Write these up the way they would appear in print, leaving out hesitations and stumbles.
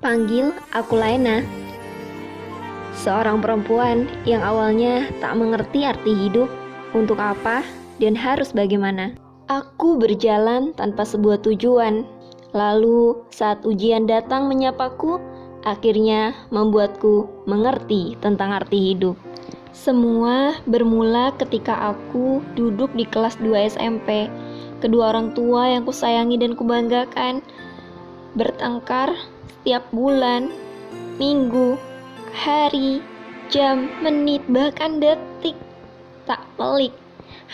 Panggil aku Laina, seorang perempuan yang awalnya tak mengerti arti hidup, untuk apa, dan harus bagaimana. Aku berjalan tanpa sebuah tujuan, lalu saat ujian datang menyapaku, akhirnya membuatku mengerti tentang arti hidup. Semua bermula ketika aku duduk di kelas 2 SMP. Kedua orang tua yang kusayangi dan kubanggakan bertengkar setiap bulan, minggu, hari, jam, menit, bahkan detik. Tak pelik,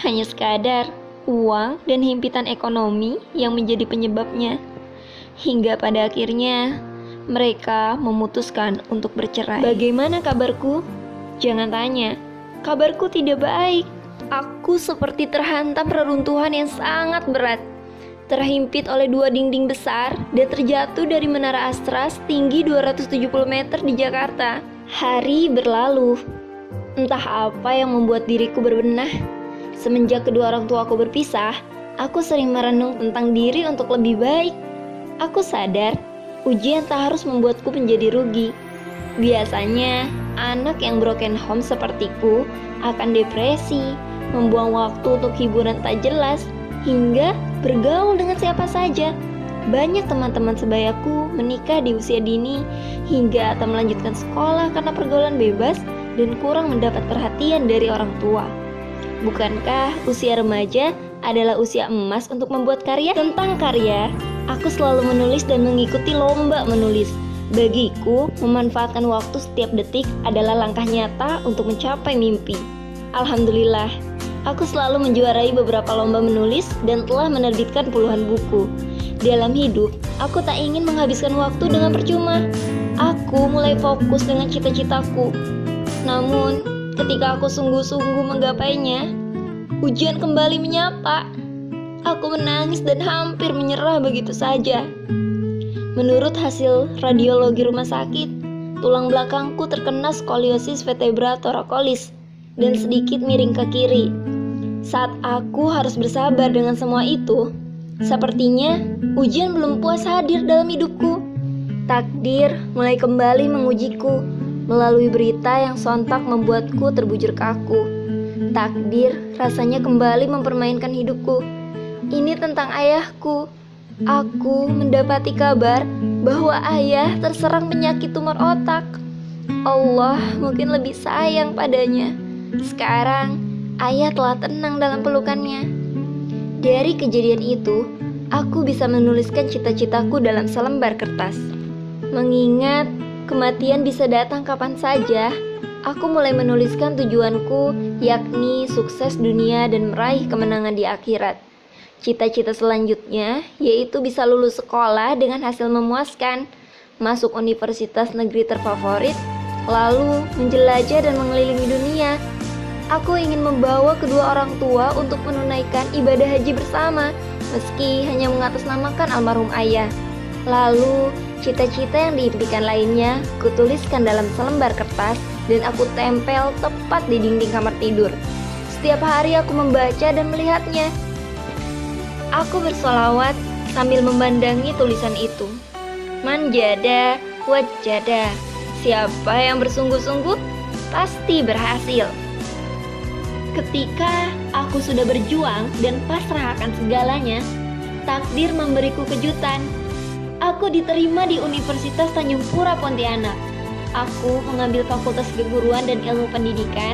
hanya sekadar uang dan himpitan ekonomi yang menjadi penyebabnya. Hingga pada akhirnya mereka memutuskan untuk bercerai. Bagaimana kabarku? Jangan tanya, kabarku tidak baik. Aku seperti terhantam reruntuhan yang sangat berat, terhimpit oleh dua dinding besar dan terjatuh dari menara Astra setinggi 270 meter di Jakarta. Hari berlalu, entah apa yang membuat diriku berbenah. Semenjak kedua orang tuaku berpisah, aku sering merenung tentang diri untuk lebih baik. Aku sadar, ujian tak harus membuatku menjadi rugi. Biasanya, anak yang broken home sepertiku akan depresi, membuang waktu untuk hiburan tak jelas, hingga bergaul dengan siapa saja. Banyak teman-teman sebayaku menikah di usia dini hingga tak melanjutkan sekolah karena pergaulan bebas dan kurang mendapat perhatian dari orang tua. Bukankah usia remaja adalah usia emas untuk membuat karya? Tentang karya, aku selalu menulis dan mengikuti lomba menulis. Bagiku, memanfaatkan waktu setiap detik adalah langkah nyata untuk mencapai mimpi. Alhamdulillah, aku selalu menjuarai beberapa lomba menulis dan telah menerbitkan puluhan buku. Dalam hidup, aku tak ingin menghabiskan waktu dengan percuma. Aku mulai fokus dengan cita-citaku. Namun, ketika aku sungguh-sungguh menggapainya, ujian kembali menyapa. Aku menangis dan hampir menyerah begitu saja. Menurut hasil radiologi rumah sakit, tulang belakangku terkena skoliosis vertebra thoracolis dan sedikit miring ke kiri. Saat aku harus bersabar dengan semua itu, sepertinya ujian belum puas hadir dalam hidupku. Takdir mulai kembali mengujiku melalui berita yang sontak membuatku terbujur kaku. Takdir rasanya kembali mempermainkan hidupku. Ini tentang ayahku. Aku mendapati kabar bahwa ayah terserang penyakit tumor otak. Allah mungkin lebih sayang padanya. Sekarang, ayah telah tenang dalam pelukannya. Dari kejadian itu, aku bisa menuliskan cita-citaku dalam selembar kertas. Mengingat kematian bisa datang kapan saja, aku mulai menuliskan tujuanku, yakni sukses dunia dan meraih kemenangan di akhirat. Cita-cita selanjutnya yaitu bisa lulus sekolah dengan hasil memuaskan, masuk universitas negeri terfavorit, lalu menjelajah dan mengelilingi dunia. Aku ingin membawa kedua orang tua untuk menunaikan ibadah haji bersama, meski hanya mengatasnamakan almarhum ayah. Lalu, cita-cita yang diimpikan lainnya kutuliskan dalam selembar kertas dan aku tempel tepat di dinding kamar tidur. Setiap hari aku membaca dan melihatnya. Aku bersolawat sambil memandangi tulisan itu. Man jada wajada. Siapa yang bersungguh-sungguh pasti berhasil. Ketika aku sudah berjuang dan pasrah akan segalanya, takdir memberiku kejutan. Aku diterima di Universitas Tanjung Pura Pontianak. Aku mengambil Fakultas Keguruan dan Ilmu Pendidikan.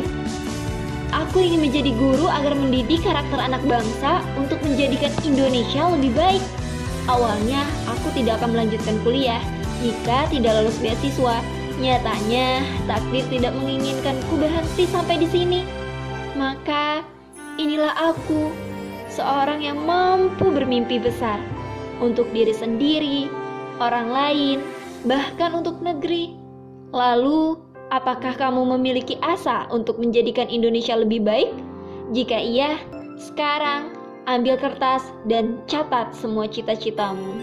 Aku ingin menjadi guru agar mendidik karakter anak bangsa untuk menjadikan Indonesia lebih baik. Awalnya, aku tidak akan melanjutkan kuliah jika tidak lolos beasiswa. Nyatanya, takdir tidak menginginkanku berhenti sampai di sini. Maka, inilah aku, seorang yang mampu bermimpi besar untuk diri sendiri, orang lain, bahkan untuk negeri. Lalu, apakah kamu memiliki asa untuk menjadikan Indonesia lebih baik? Jika iya, sekarang ambil kertas dan catat semua cita-citamu.